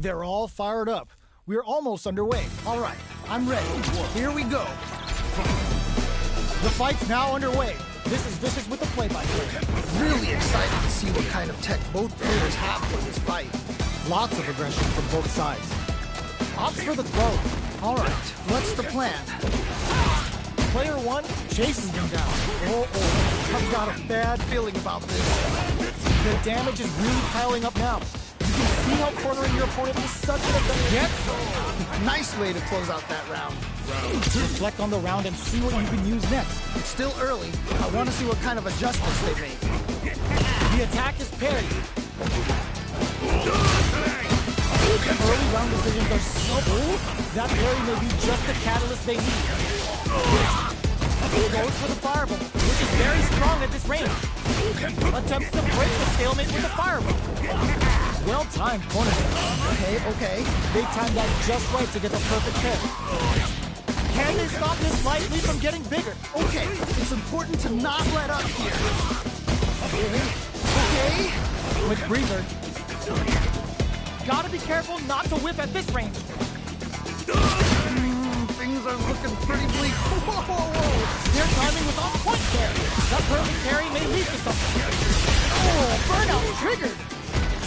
They're all fired up. We're almost underway. All right, I'm ready. Here we go. The fight's now underway. This is Vicious with the play-by-play. Really excited to see what kind of tech both players have for this fight. Lots of aggression from both sides. Opts for the throw. All right, what's the plan? Player one chases him down. I've got a bad feeling about this. The damage is really piling up now. You can see how cornering your opponent is such an advantage. Nice way to close out that round. Reflect on the round and see what you can use next. It's still early. I want to see what kind of adjustments they make. The attack is parried. Early round decisions are so cool. That parry may be just the catalyst they need. Goes for the fireball, which is very strong at this range. Attempts to break the stalemate with the fireball. Well-timed corner. Okay. They timed that just right to get the perfect hit. Can they stop this light lead from getting bigger? Okay, it's important to not let up here. Okay. Quick breather. Gotta be careful not to whiff at this range. Things are looking pretty bleak. Whoa. Their timing was on point there. That perfect parry may lead to something. Oh, burnout triggered.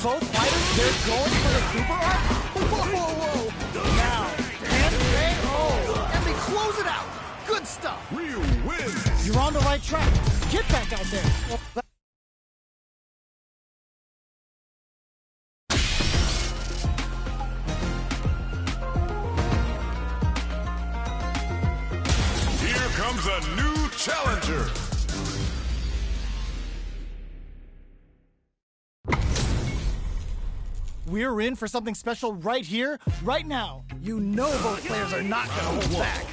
Both fighters, they're going for the super arc. Whoa. Now, and they And they close it out. Good stuff. Real wins. You're on the right track. Get back out there. Here comes a new challenger. We're in for something special right here, right now. You know both players are not going to hold back.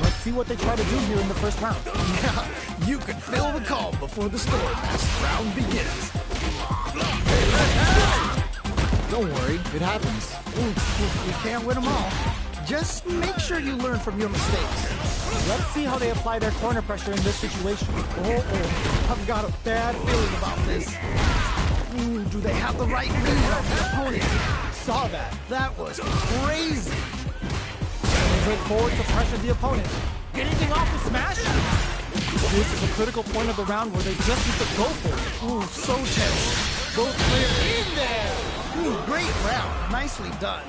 Let's see what they try to do here in the first round. Yeah, you can feel the calm before the storm as the round begins. Don't worry, it happens. We can't win them all. Just make sure you learn from your mistakes. Let's see how they apply their corner pressure in this situation. I've got a bad feeling about this. Do they have the right read on the opponent? Saw that. That was crazy. Break forward to pressure the opponent. Anything off the smash? This is a critical point of the round where they just need to go for it. Ooh, so tense. Both players in there. Great round. Nicely done.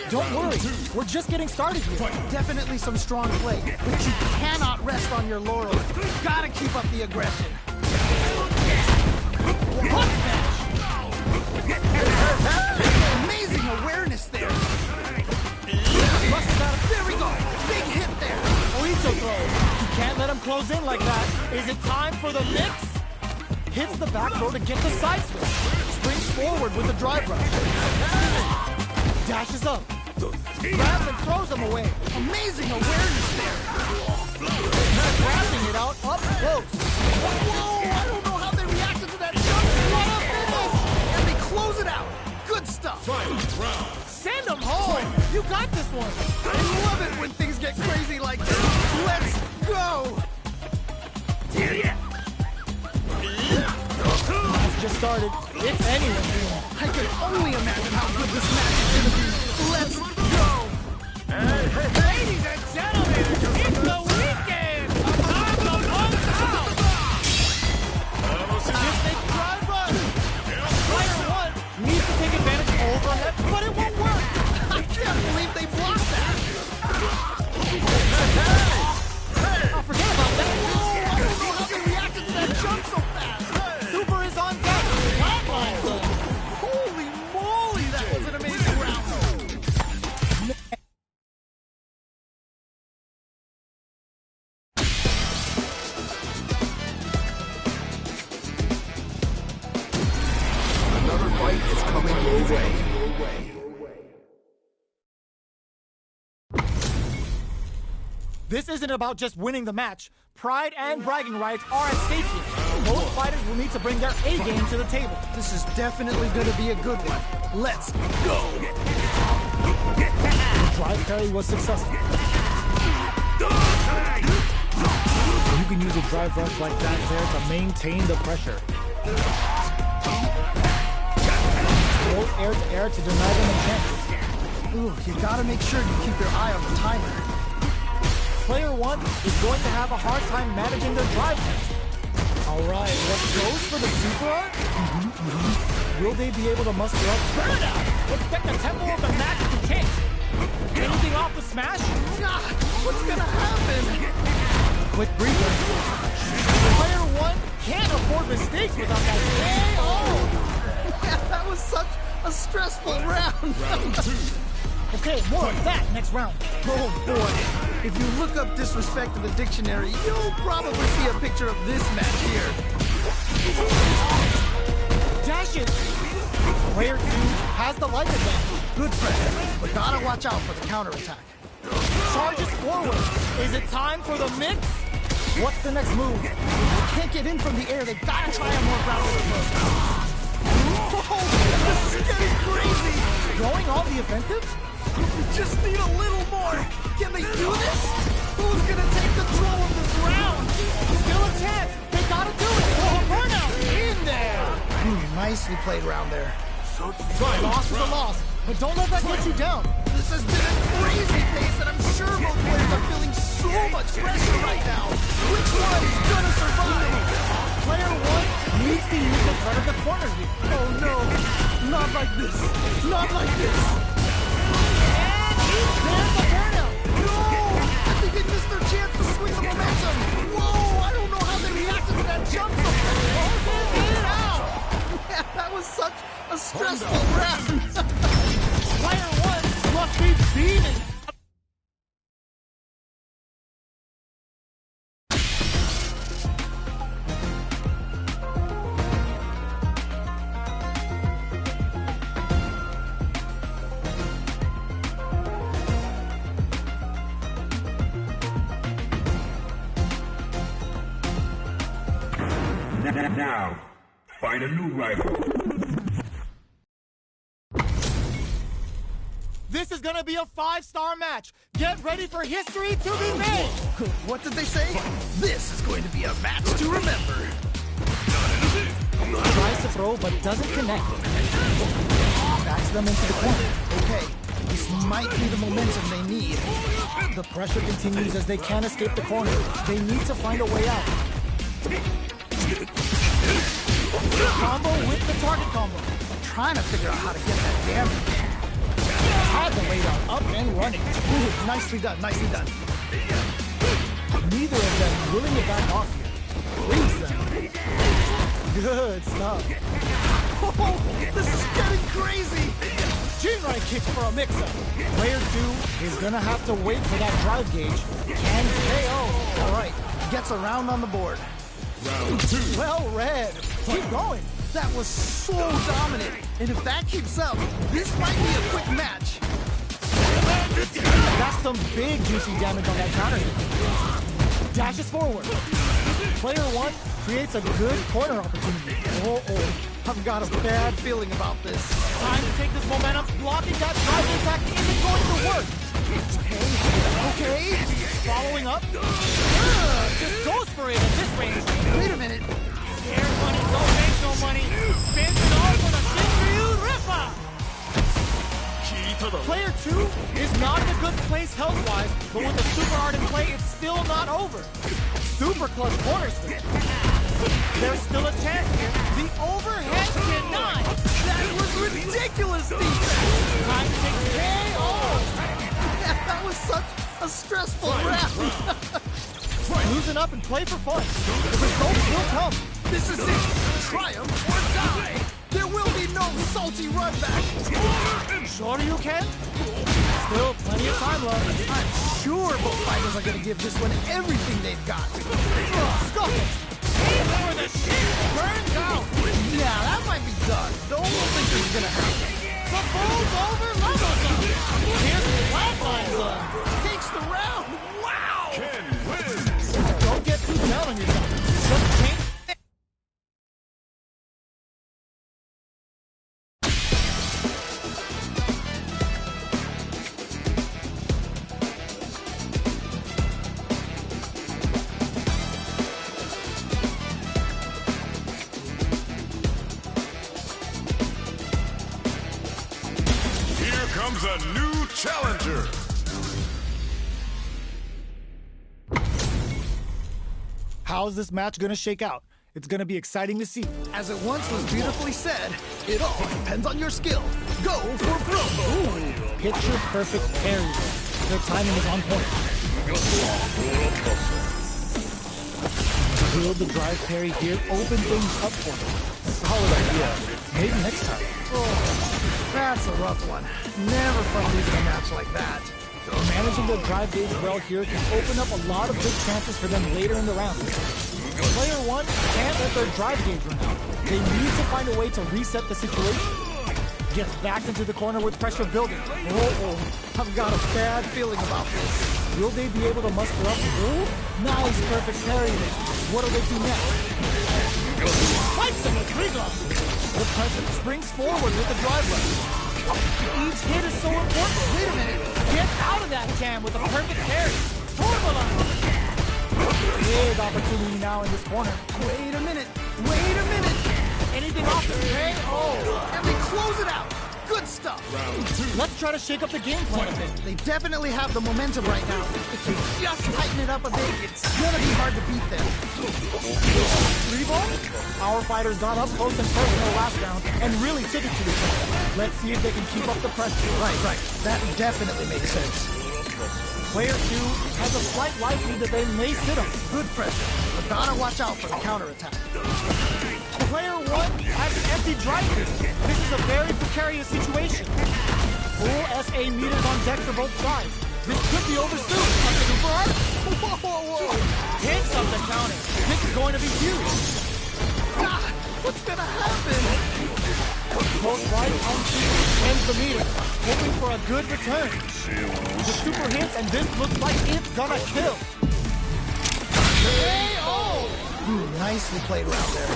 Don't worry, we're just getting started here. Definitely some strong play, but you cannot rest on your laurels. Gotta keep up the aggression. What smash? Amazing awareness there. There we go. Big hit there. Oito throw. You can't let him close in like that. Is it time for the mix? Hits the back throw to get the side switch. Springs forward with the drive rush. Dashes up. Grabs and throws him away. Amazing awareness there. Grabbing it out up close. Whoa, I don't know how they reacted to that jump. What a finish. And they close it out. Good stuff. Send him home. You got this one. I love it when things get crazy like this. Let's go. It's just started. It's anyone's game. I can only imagine how good this match is going to be. Let's go. Ladies and gentlemen, it's the weekend. I'm the hometown. Just make drive run. Player one needs to take advantage of overhead, but it won't work. I can't believe they blocked that. Oh, forget about that. I don't know how they reacted to that jump so fast. Super is on deck. Flatline zone. Holy moly, that was an amazing round. Another fight is coming your way. This isn't about just winning the match. Pride and bragging rights are at stake here. Both fighters will need to bring their A game to the table. This is definitely going to be a good one. Let's go. The drive parry was successful. You can use a drive rush like that there to maintain the pressure. Both there to deny them a chance. Ooh, you gotta make sure you keep your eye on the timer. Player 1 is going to have a hard time managing their drive next. Alright, what goes for the super art? Will they be able to muster up? Burnout! Expect the tempo of the match to change. Anything off the smash? God, what's gonna happen? Quick breather. Player 1 can't afford mistakes without that KO! Yeah, that was such a stressful round. Okay, more of that next round. Oh boy. If you look up disrespect in the dictionary, you'll probably see a picture of this match here. Dashes! Player 2 has the light advantage. Good friend, but gotta watch out for the counterattack. Charges forward. Is it time for the mix? What's the next move? They can't get in from the air. They gotta try a more grounded approach. Oh, this is getting crazy. Going on the offensive? We just need a little more. Can they do this? Who's gonna take control of this round? Still a chance. They gotta do it. Oh, burnout in there. Nicely played round there. Right, loss is a loss, but don't let that get you down. This has been a crazy pace, and I'm sure both players are feeling so much pressure right now. Which one is gonna survive? Player 1 needs to use the front of the corner here. Oh no, not like this. Not like this. There's the burnout. No! I think they missed their chance to swing the momentum. Whoa, I don't know how they reacted to that jump so fast. Get it out. Yeah, that was such a stressful round. Player 1 must be beaming. Now, find a new rival. This is gonna be a 5-star match. Get ready for history to be made. What did they say? This is going to be a match to remember. Tries to throw, but doesn't connect. Backs them into the corner. Okay, this might be the momentum they need. The pressure continues as they can't escape the corner. They need to find a way out. Combo with the target combo. I'm trying to figure out how to get that damage. Had the way out, up and running. Ooh, nicely done, nicely done. Neither of them willing to back off here. Freeze them. Good stuff. Oh, this is getting crazy. Jinrai kicks for a mix-up. Player 2 is gonna have to wait for that drive gauge. And KO. All right, gets a round on the board. Round 2. Well read. Keep going. That was so dominant. And if that keeps up, this might be a quick match. That's some big juicy damage on that counter hit. Dashes forward. Player 1 creates a good corner opportunity. Oh, I've got a bad feeling about this. Time to take this momentum. Blocking that drive impact isn't going to work. Okay. Following up. Just goes for it at this range. Wait a minute. Air money, don't make no money. Spins it off with a Shinryu Ripper. Player 2 is not in a good place health-wise, but with the super art in play, it's still not over. Super clutch corner spin. There's still a chance here. The overhead denied. That was ridiculous defense. Time to take KO. That was such a stressful round. Loosen up and play for fun. The results will come. This is it. Triumph or die. There will be no salty run back. Sure you can? Still plenty of time left. I'm sure both fighters are going to give this one everything they've got. Stop it. Aim for the shit. Burns out. Yeah, that might be done. Don't think this is going to happen. The bull's over levels up. Here's the flatlines up. Takes the round. Wow. Ken wins. Don't get too down on yourself. Just change. comes a new challenger. How's this match gonna shake out? It's gonna be exciting to see. As it once was beautifully said, it all depends on your skill. Go for broke. Picture perfect parry. Their timing is on point. Build the drive parry here, open things up for them. Solid idea. Maybe next time. Oh, that's a rough one. Never fun losing a match like that. Managing the drive gauge well here can open up a lot of good chances for them later in the round. Player 1 can't let their drive gauge run out. They need to find a way to reset the situation. Gets back into the corner with pressure building. I've got a bad feeling about this. Will they be able to muster up? Nice, perfect parry there. What'll they do next? Fights him with three gloves. The pressure springs forward with the drive rush. Each hit is so important. Wait a minute. Get out of that jam with a perfect parry. Formula. Big opportunity now in this corner. Wait a minute. Wait a minute. Anything off the tray? And they close it out. Good stuff. Let's try to shake up the game plan a bit. They definitely have the momentum right now. If you just tighten it up a bit, it's gonna be hard to beat them. 3-ball? Our fighters got up close and personal last round and really took it to the top. Let's see if they can keep up the pressure. Right. That definitely makes sense. Player 2 has a slight likelihood that they may sit him. Good pressure, but gotta watch out for the counterattack. Player 1 has an empty drive gauge. This is a very precarious situation. Full SA meters on deck for both sides. This could be over soon. Super art. Whoa. Hits up the counter. This is going to be huge. What's gonna happen? Both right on ends the meter, hoping for a good return. The super hits, and this looks like it's gonna kill. Nicely played around there.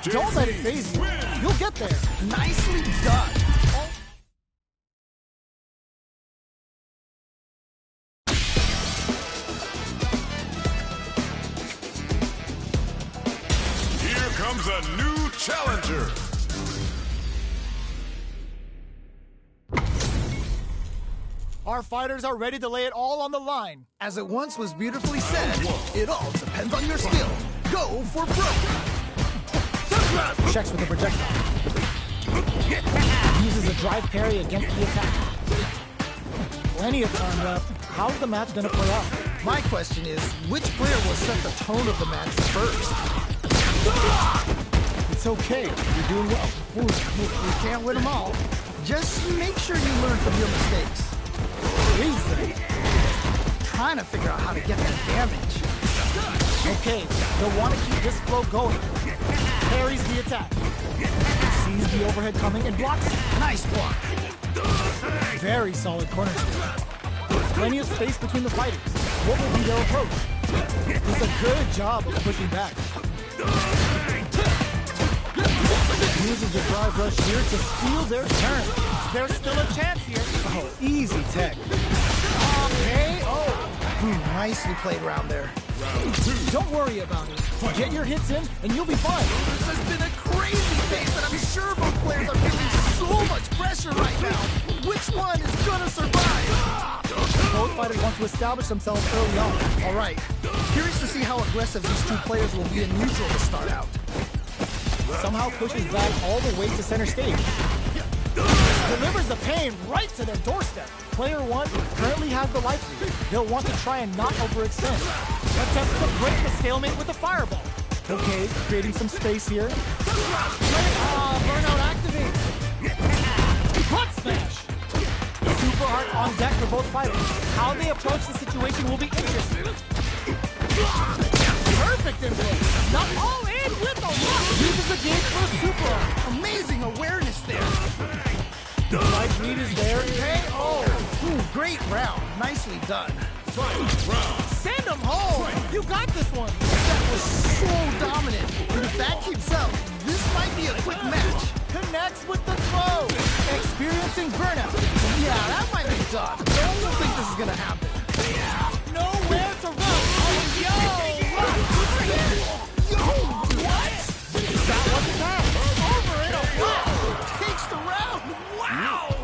Don't let it phase you. You'll get there. Nicely done. Here comes a new challenger. Our fighters are ready to lay it all on the line. As it once was beautifully said, it all depends on your skill. Go for broke. Checks with the projectile. Uses a drive parry against the attack. Plenty of time left. How's the match gonna play out? My question is, which player will set the tone of the match first? It's okay. You're doing well. We can't win them all. Just make sure you learn from your mistakes. Easy. Trying to figure out how to get that damage. Okay, they'll want to keep this flow going. Parries the attack. Sees the overhead coming and blocks it. Nice block. Very solid corner. Plenty of space between the fighters. What will be their approach? Does a good job of pushing back. Uses the drive rush here to steal their turn. There's still a chance here. Oh, easy tech. Nicely played around there. Don't worry about it. Get your hits in and you'll be fine. This has been a crazy pace, and I'm sure both players are feeling so much pressure right now. Which one is gonna survive? Both fighters want to establish themselves early on. All right. Curious to see how aggressive these two players will be in neutral to start out. Somehow pushes back all the way to center stage. Delivers the pain right to their doorstep. Player 1 currently has the life lead. They'll want to try and not overextend. Attempts to break the stalemate with the fireball. Okay, creating some space here. Burnout activates. Butt smash. Super art on deck for both fighters. How they approach the situation will be interesting. Perfect influence. Not all in with the rush. Uses the gauge for a super art. Amazing awareness there. The life lead is there. Great round. Nicely done. Send him home. You got this one. That was so dominant. And if that keeps up, this might be a quick match. Connects with the throw. Experiencing burnout. Yeah, that might be tough. Don't think this is gonna happen. Nowhere to run. What? That wasn't bad. Over in a flash. Takes the round. Wow.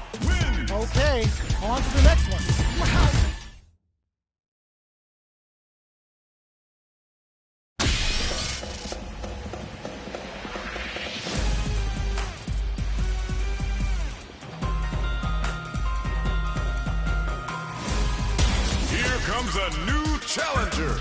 comes a new challenger.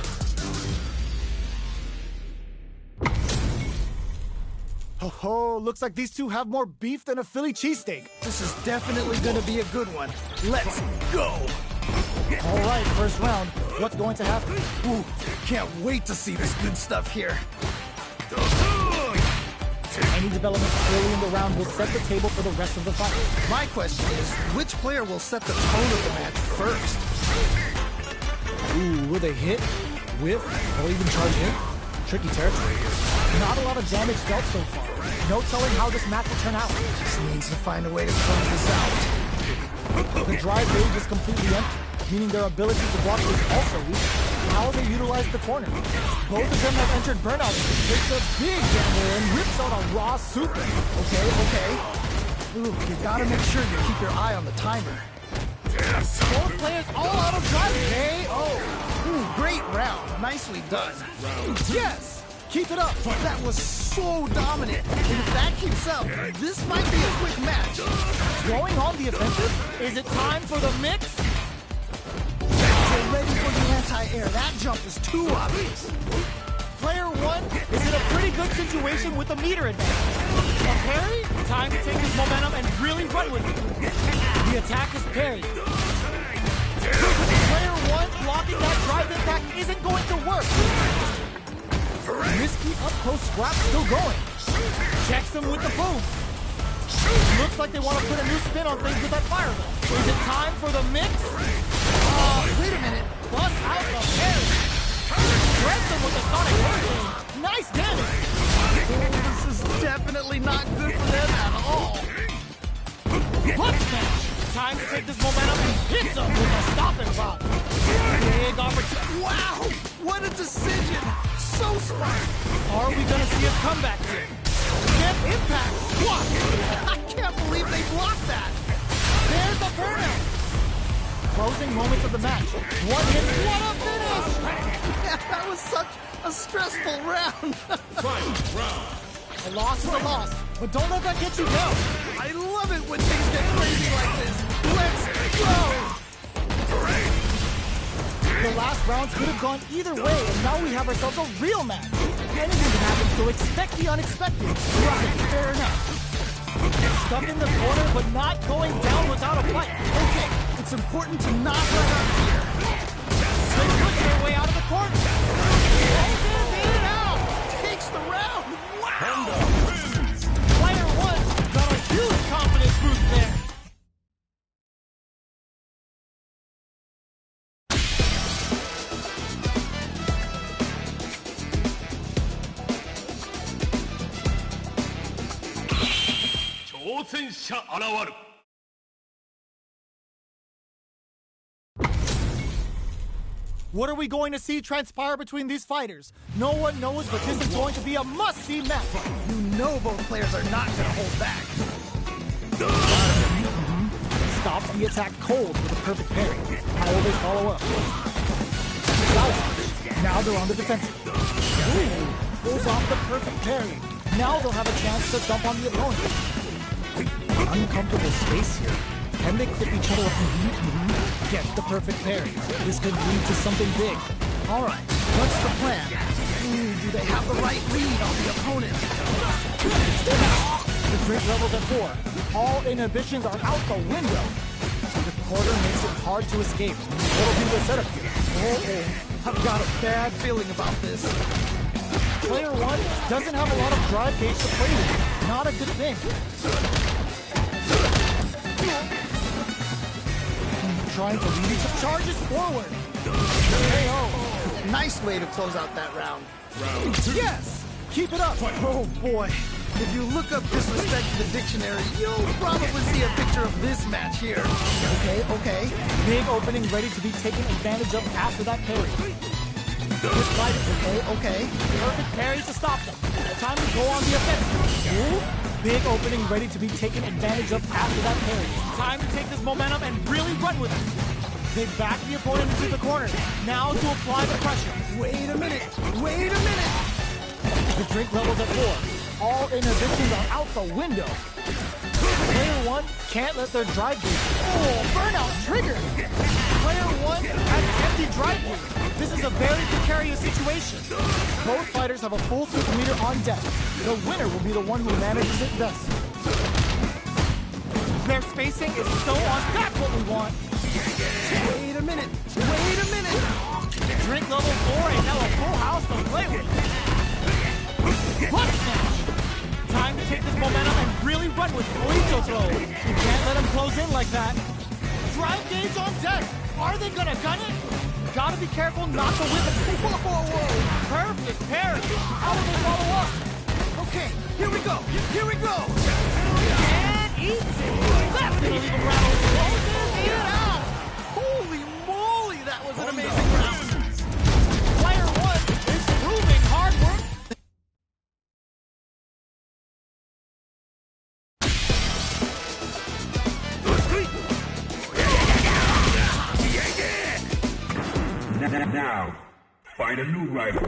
Oh, looks like these two have more beef than a Philly cheesesteak. This is definitely gonna be a good one. Let's go! All right, first round. What's going to happen? Ooh, can't wait to see this good stuff here. Any developments early in the round will set the table for the rest of the fight. My question is, which player will set the tone of the match first? Ooh, will they hit, whiff, or even charge in? Tricky territory. Not a lot of damage dealt so far. No telling how this match will turn out. Just needs to find a way to close this out. The drive range is completely empty, meaning their ability to block is also weak. How will they utilize the corner? Both of them have entered burnout. Takes a big gambler and rips out a raw super. Okay. Ooh, you gotta make sure you keep your eye on the timer. Both players all out of drive. KO. Ooh, great round. Nicely done. Yes! Keep it up! That was so dominant. And if that keeps up, this might be a quick match. Going on the offensive? Is it time for the mix? Get ready for the anti-air. That jump is too obvious. Player one is in a pretty good situation with a meter advantage. A parry? Time to take his momentum and really run with it. The attack is parried. Player one blocking that drive impact isn't going to work. Risky up-close scrap still going. Checks him with the boom. Looks like they want to put a new spin on things with that fireball. Is it time for the mix? Wait a minute. Bust out the parry. Shreds him with the sonic hurricane. Nice damage. This is definitely not good for them at all. Butt smash. Time to take this momentum and hit him with a stopping block. Big opportunity. Wow, what a decision. So smart. Are we going to see a comeback here? Get impact. What? I can't believe they blocked that. There's the burnout. Closing moments of the match. What hit? What a finish. That was such a stressful round. Final round. A loss is a loss, but don't let that get you down. I love it when things get crazy like this. Let's go. The last rounds could have gone either way, and now we have ourselves a real match. Anything can happen, so expect the unexpected. Right, fair enough. Stuck in the corner, but not going down without a fight. Okay, it's important to not let up here. They push their way out of the corner. They can beat it out. Takes the round. Wow. Player one got a huge confidence boost there. What are we going to see transpire between these fighters? No one knows, but this is going to be a must-see match. You know both players are not going to hold back. Stops the attack cold with a perfect parry. How will they follow up? Now they're on the defensive. Ooh, pulls off the perfect parry. Now they'll have a chance to dump on the opponent. Uncomfortable space here. Can they clip each other up? Gets the perfect parry. This could lead to something big. All right, what's the plan? Do they have the right read on the opponent? The drink level's at 4. All inhibitions are out the window. The corner makes it hard to escape. What'll be the setup here? I've got a bad feeling about this. Player one doesn't have a lot of drive gauge to play with. Not a good thing. Trying to lead each charges forward. KO. Nice way to close out that round. Yes! Keep it up. Oh boy. If you look up disrespect in the dictionary, you'll probably see a picture of this match here. Okay. Big opening ready to be taken advantage of after that parry. This fight, Okay. Perfect parry to stop them. Time to go on the offensive. Ooh. Big opening ready to be taken advantage of after that parry. Time to take this momentum and really run with it. They back the opponent into the corner. Now to apply the pressure. Wait a minute. The drink level's at 4. All inhibitions are out the window. Player one can't let their drive be. Oh, burnout triggered! Player one has an empty drive gauge. This is a very precarious situation. Both fighters have a full super meter on deck. The winner will be the one who manages it best. Their spacing is so on. That's what we want. Wait a minute! Wait a minute! Drink level 4 and now a full house to play with. Butt smash! Time to take this momentum and really run with Polito throw. You can't let him close in like that. Drive gauge on deck. Are they gonna gun it? Gotta be careful not to whip it. Whoa, whoa, whoa! Perfect parry. How will they follow up? Okay, here we go! Here we go! And eats it. That's gonna leave him rattled. Eat it out. Holy moly, that was an amazing round! Player one is proving hard work. Now, find a new rival.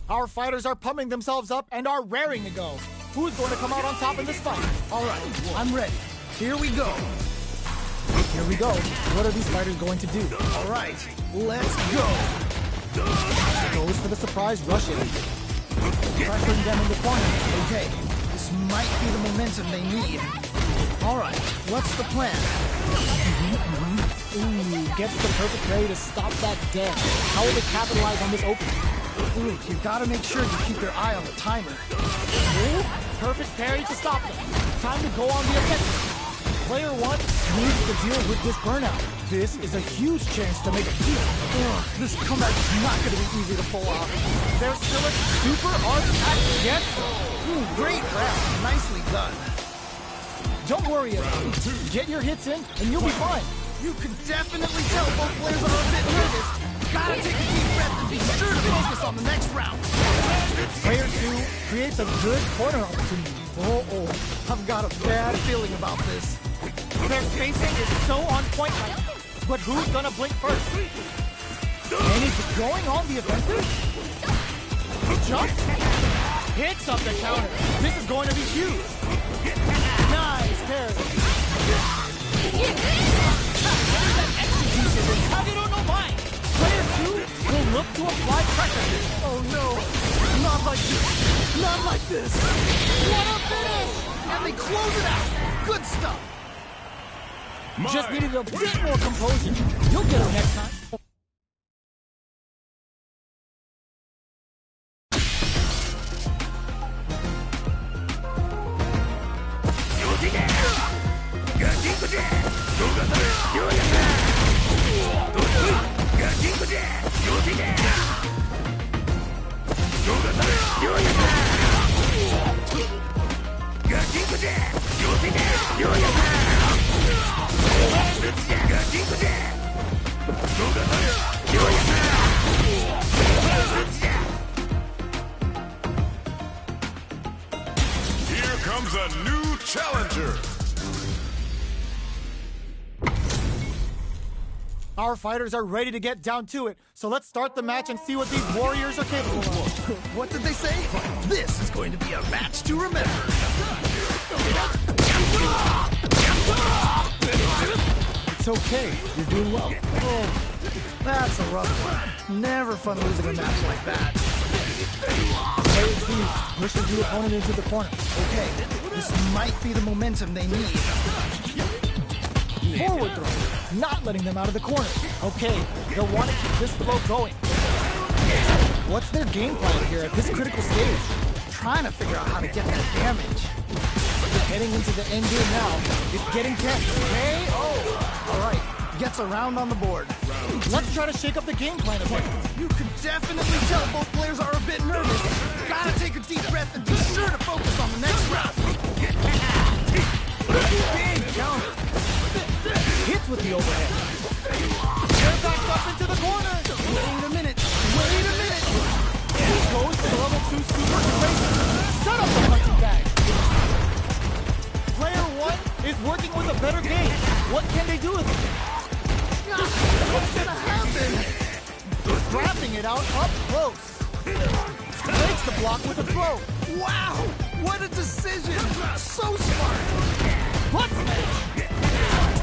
Our fighters are pumping themselves up and are raring to go. Who's going to come out on top in this fight? All right, I'm ready. Here we go. Here we go. What are these fighters going to do? All right, let's go. Goes for the surprise rush in. Pressuring them in the corner. Okay, this might be the momentum they need. All right, what's the plan? Ooh, gets the perfect parry to stop that dead. How will they capitalize on this opening? Ooh, you gotta make sure you keep your eye on the timer. Ooh, perfect parry to stop them. Time to go on the offensive. Player one needs to deal with this burnout. This is a huge chance to make a deal. This comeback is not gonna be easy to pull off. There's still a super arc attack yet. Ooh, great round. Nicely done. Don't worry about it. Get your hits in and you'll be fine. You can definitely tell both players are a bit nervous. Gotta take a deep breath and be sure to focus on the next round. Player two creates a good corner opportunity. Oh, I've got a bad feeling about this. Their spacing is so on point right now. But who's gonna blink first? and he's going on the offensive. Jump. Hits up the counter. This is going to be huge. Nice parry. Player two will look to apply pressure. Oh no, not like this. Not like this. What a finish! And they close it out. Good stuff. Just needed a bit more composure. You'll get it next time. Here comes a new challenger. Our fighters are ready to get down to it, so let's start the match and see what these warriors are capable of. What did they say? This is going to be a match to remember. It's okay, you're doing well. Oh, that's a rough one. Never fun losing a match like that. Player two pushes the opponent into the corner. Okay, this might be the momentum they need. Forward throw, not letting them out of the corner. Okay, they'll want to keep this flow going. What's their game plan here at this critical stage? Trying to figure out how to get that damage. Heading into the end game now. It's getting tense. All right, gets a round on the board. Let's try to shake up the game plan a bit. You can definitely tell both players are a bit nervous. Gotta take a deep breath and be sure to focus on the next round. Big counter. Hits with the overhead. They're backed up into the corner. Wait a minute. Goes to the level 2 super replacement. Set up the punching bag. Player 1 is working with a better game. What can they do with it? What's gonna happen? Drafting it out up close. breaks the block with a throw. Wow! What a decision! So smart! Butt smash!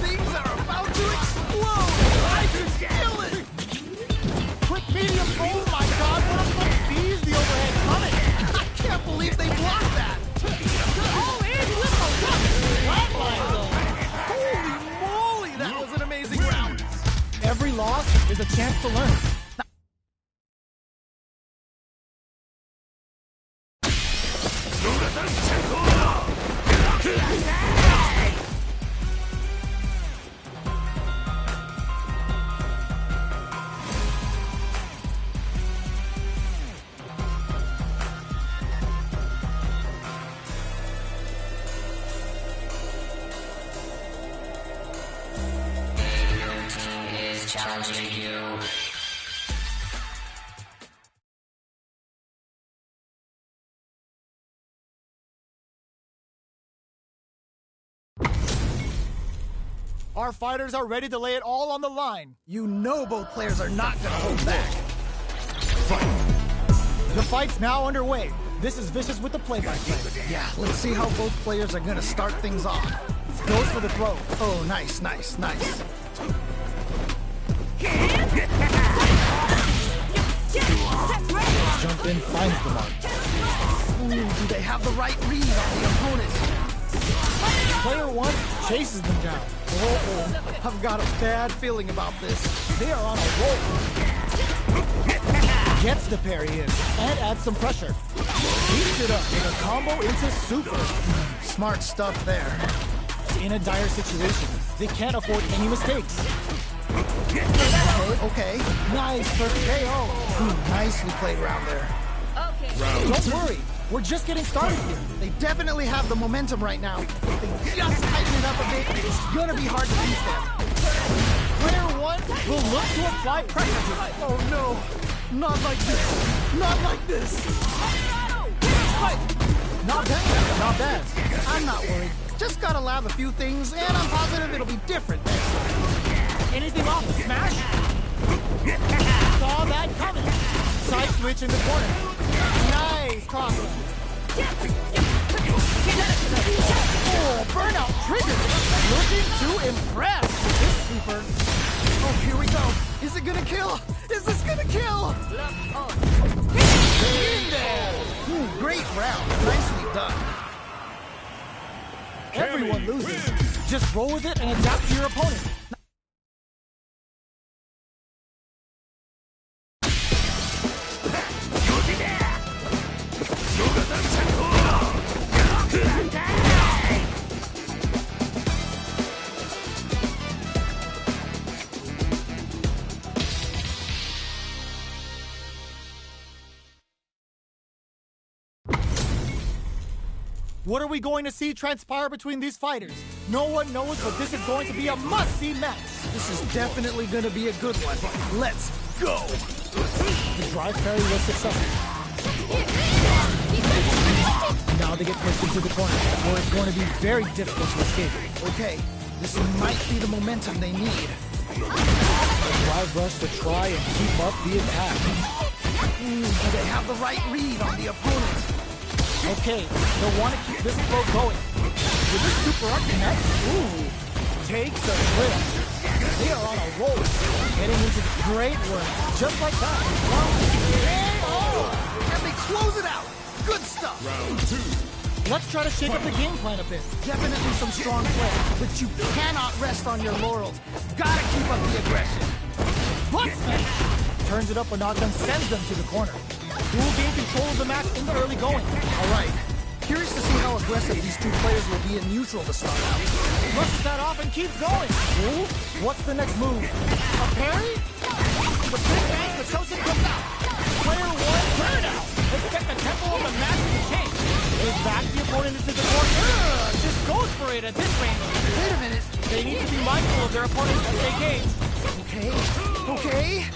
Things are about to explode! I can feel it! Quick medium, oh my god, what a fuck sees the overhead coming! I can't believe they blocked that! All in with the rock! Flatline though! Holy moly, that was an amazing round! Every loss is a chance to learn. Challenging you. Our fighters are ready to lay it all on the line. You know both players are not gonna hold back. The fight's now underway. This is Vicious with the play-by-play. Yeah, let's see how both players are gonna start things off. Goes for the throw. Oh, nice. Jump in, finds the mark. Do they have the right read on the opponent? Player one chases them down. Oh, I've got a bad feeling about this. They are on a roll. Gets the parry in and adds some pressure. Beats it up with a combo into super. Smart stuff there. In a dire situation, they can't afford any mistakes. Okay. Nice for KO. Nicely played round there. Don't worry, we're just getting started here. They definitely have the momentum right now. If they just tighten it up a bit, it's gonna be hard to beat them. Player one will look to apply pressure to it. Oh no, not like this. Not like this. Not bad. I'm not worried. Just gotta lab a few things, and I'm positive it'll be different next time. Anything off the smash? Saw that coming. Side switch in the corner. Nice cross. Oh, burnout triggered. Looking to impress with this super. Oh, here we go. Is it gonna kill? Is this gonna kill? Great round. Nicely done. Everyone loses. Just roll with it and adapt to your opponent. What are we going to see transpire between these fighters? No one knows, but this is going to be a must-see match. This is definitely gonna be a good one. Let's go! The drive parry was successful. Now they get pushed into the corner, where it's going to be very difficult to escape. Okay, this might be the momentum they need. A drive rush to try and keep up the attack. Do they have the right read on the opponent? Okay, they'll want to keep this flow going. With this super up connect, takes a trip. They are on a roll, getting into great work, just like that. And they close it out. Good stuff. Round two. Let's try to shake up the game plan a bit. Definitely some strong play, but you cannot rest on your laurels. Gotta keep up the aggression. Butt smash! Turns it up a notch and sends them to the corner. Who will gain control of the match in the early going? All right. Curious to see how aggressive these two players will be in neutral to start out. Brushes that off and keeps going. Ooh, what's the next move? A parry? The big bang, the Chosen comes out. Player one, burnout. Expect the tempo of the match to change. They back the opponent into the corner. Just goes for it at this range. Wait a minute. They need to be mindful of their opponent as they gauge. Okay.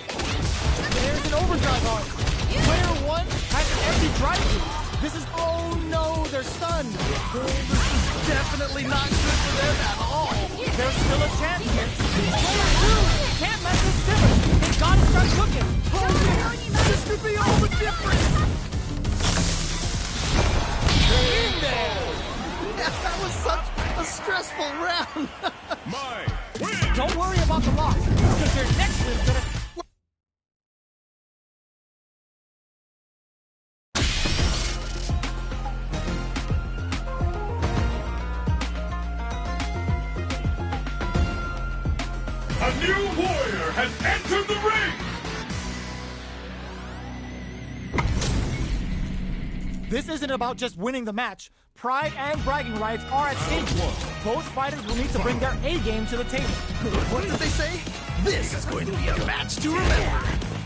There's an overdrive on. Player one has an empty drive through. This is, oh no, they're stunned. Oh, this is definitely not good for them at all. There's still a chance here. Player two can't mess with Simmons. They gotta start cooking. Oh, yeah. This could be all the difference. stressful round. My win! Don't worry about the loss, because your next win's gonna... A new warrior has entered the ring! This isn't about just winning the match. Pride and bragging rights are at stake. Both fighters will need to bring their A game to the table. What did they say? This is going to be a match to remember.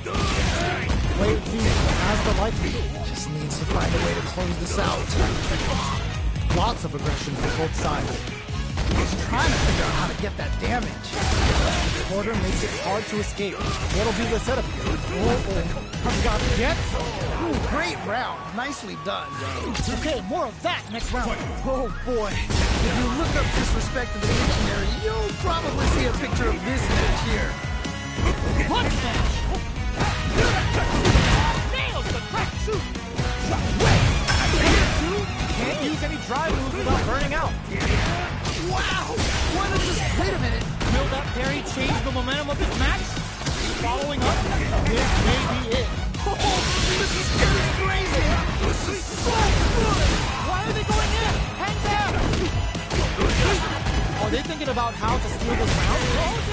Play it team has the life lead. Just needs to find a way to close this out. Lots of aggression from both sides. He's trying to figure out how to get that damage. Porter makes it hard to escape. What'll be the setup here? I've got jets. Ooh, great round. Nicely done. Okay, more of that next round. Oh boy. If you look up disrespect in the dictionary, you'll probably see a picture of this match here. Blood smash! Nails the crack shoot! Wait! Can't use any drive moves without burning out. Wow! What is this? Wait a minute. Will that parry change the momentum of this match? Following up, this may be it. Oh, this is getting crazy! This is so good! Why are they going in? Hang down! Are they thinking about how to steal this round?